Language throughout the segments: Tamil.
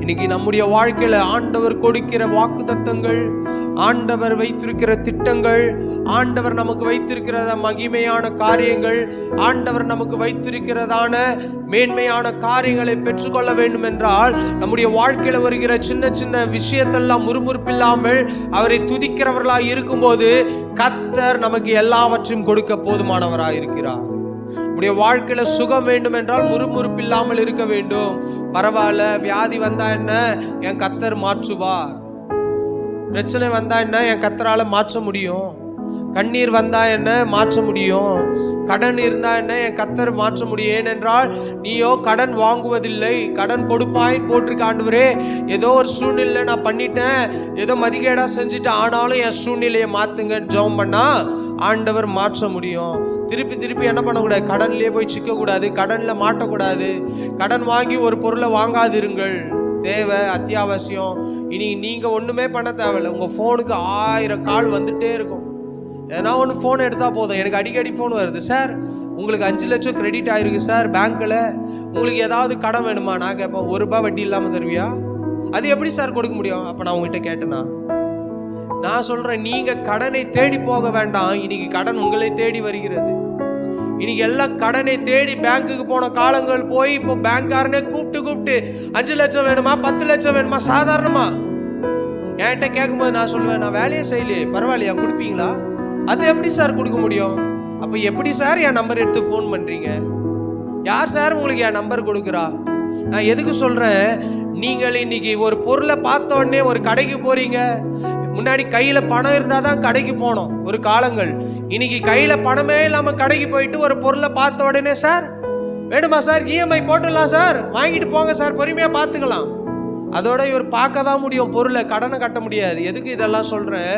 இன்னைக்கு நம்முடைய வாழ்க்கையில ஆண்டவர் கொடுக்கிற வாக்குத்தத்தங்கள், ஆண்டவர் வைத்திருக்கிற திட்டங்கள், ஆண்டவர் நமக்கு வைத்திருக்கிறத மகிமையான காரியங்கள், ஆண்டவர் நமக்கு வைத்திருக்கிறதான மேன்மையான காரியங்களை பெற்றுக்கொள்ள வேண்டும் என்றால் நம்முடைய வாழ்க்கையில வருகிற சின்ன சின்ன விஷயத்தெல்லாம் முறுமுறுப்பில்லாமல் அவரை துதிக்கிறவர்களாய் இருக்கும்போது கர்த்தர் நமக்கு எல்லாவற்றையும் கொடுக்க போதுமானவராய் இருக்கிறார். நம்முடைய வாழ்க்கையில சுகம் வேண்டும் என்றால் முறுமுறுப்பில்லாமல் இருக்க வேண்டும். பரவாயில்ல, வியாதி வந்தா என்ன, என் கர்த்தர் மாற்றுவார். பிரச்சனை வந்தா என்ன, என் கர்த்தரால மாற்ற முடியும். கண்ணீர் வந்தா என்ன, மாற்ற முடியும். கடன் இருந்தா என்ன, என் கர்த்தர் மாற்ற முடியும். ஏனென்றால் நீயோ கடன் வாங்குவதில்லை, கடன் கொடுப்பாய் போட்டிருக்க. ஆண்டவரே, ஏதோ ஒரு சூழ்நிலை நான் பண்ணிட்டேன், ஏதோ மதிகேடா செஞ்சுட்டேன், ஆனாலும் என் சூழ்நிலையை மாத்துங்க ஜெபம் பண்ணா ஆண்டவர் மாற்ற முடியும். திருப்பி என்ன பண்ணக்கூடாது, கடன்லயே போய் சிக்கக்கூடாது, கடன்ல மாட்டக்கூடாது. கடன் வாங்கி ஒரு பொருளை வாங்காதிருங்கள். தேவை, அத்தியாவசியம். இனி நீங்க ஒண்ணுமே பண்ண தேவையில்லை. உங்க போனுக்கு 1000 கால் வந்துட்டே இருக்கும். ஏன்னா ஒன்று ஃபோன் எடுத்தா போதும். எனக்கு அடிக்கடி ஃபோன் வருது, சார் உங்களுக்கு 5 லட்சம் கிரெடிட் ஆயிருக்கு சார் பேங்க்ல, உங்களுக்கு ஏதாவது கடன் வேணுமா? நான் கேட்பேன், ₹1 வட்டி இல்லாம தருவியா? அது எப்படி சார் கொடுக்க முடியும்? அப்ப நான் உங்ககிட்ட கேட்டேனா? நான் சொல்றேன், நீங்க கடனை தேடி போக வேண்டாம். இன்னைக்கு கடன் உங்களை தேடி வருகிறது. இன்னைக்கு எல்லாம் கடனை தேடி பேங்க்குக்கு போன காலங்கள் போய் இப்போ பேங்க்காரனே கூப்பிட்டு 5 லட்சம் வேணுமா, 10 லட்சம் வேணுமா, சாதாரணமா என்கிட்ட கேட்கும்போது நான் சொல்லுவேன், நான் வேலையே செய்யலையே, பரவாயில்லையா, கொடுப்பீங்களா? அது எப்படி சார் கொடுக்க முடியும்? அப்ப எப்படி சார் என் நம்பர் எடுத்து ஃபோன் பண்றீங்க? யார் சார் உங்களுக்கு என் நம்பர் கொடுக்குறா? நான் எதுக்கு சொல்றேன், நீங்கள் இன்னைக்கு ஒரு பொருளை பார்த்த உடனே ஒரு கடைக்கு போறீங்க. முன்னாடி கையில பணம் இருந்தாதான் கடைக்கு போனோம் ஒரு காலங்கள். இன்னைக்கு கையில பணமே இல்லாம கடைக்கு போயிட்டு ஒரு பொருளை பார்த்த உடனே, சார் வேணுமா சார், இஎம்ஐ போட்டுடலாம் சார், வாங்கிட்டு போங்க சார், பொறுமையா பார்த்துக்கலாம். அதோட இவர் பார்க்க தான் முடியும், பொருளை கடனை கட்ட முடியாது. எதுக்கு இதெல்லாம் சொல்றேன்,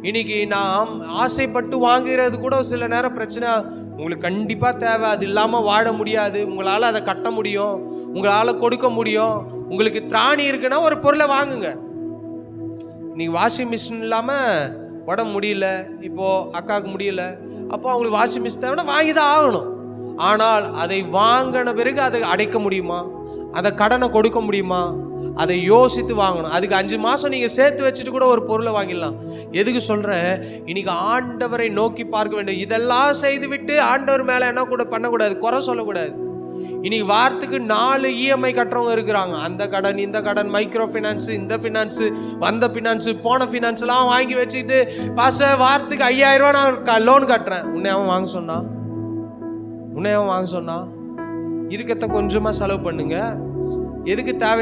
இன்னைக்கு நாம் ஆசைப்பட்டு வாங்குறது கூட சில நேரம் பிரச்சனை. உங்களுக்கு கண்டிப்பா தேவை, அது இல்லாம வாழ முடியாது, உங்களால அதை கட்ட முடியும், உங்களால கொடுக்க முடியும், உங்களுக்கு திராணி இருக்குன்னா ஒரு பொருளை வாங்குங்க. இன்னைக்கு வாஷிங் மிஷின் இல்லாம உடம்பு முடியல, இப்போ அக்காவுக்கு முடியல, அப்போ அவங்களுக்கு வாஷிங் மிஷின் தேவைன்னா வாங்கி தான் ஆகணும். ஆனால் அதை வாங்கின பிறகு அதை அடைக்க முடியுமா, அதை கடனை கொடுக்க முடியுமா, அதை யோசித்து வாங்கணும். அதுக்கு 5 மாசம் நீங்க சேர்த்து வச்சுட்டு கூட ஒரு பொருளை வாங்கிடலாம். எதுக்கு சொல்றேன், இன்னைக்கு ஆண்டவரை நோக்கி பார்க்க வேண்டும். இதெல்லாம் செய்து விட்டு ஆண்டவர் மேல என்ன கூட பண்ணக்கூடாது, குறை சொல்லக்கூடாது. இன்னைக்கு வாரத்துக்கு 4 இஎம்ஐ கட்டுறவங்க இருக்கிறாங்க. அந்த கடன், இந்த கடன், மைக்ரோ ஃபினான்ஸ், இந்த ஃபினான்ஸ், வந்த ஃபினான்ஸ், போன ஃபினான்ஸ் எல்லாம் வாங்கி வச்சுக்கிட்டு, பாஸ்டர் வாரத்துக்கு 5000 ரூபா நான் லோன் கட்டுறேன். உன்னை அவன் வாங்க சொன்னா? இருக்கத்த கொஞ்சமா செலவு பண்ணுங்க. எதுக்கு தேவை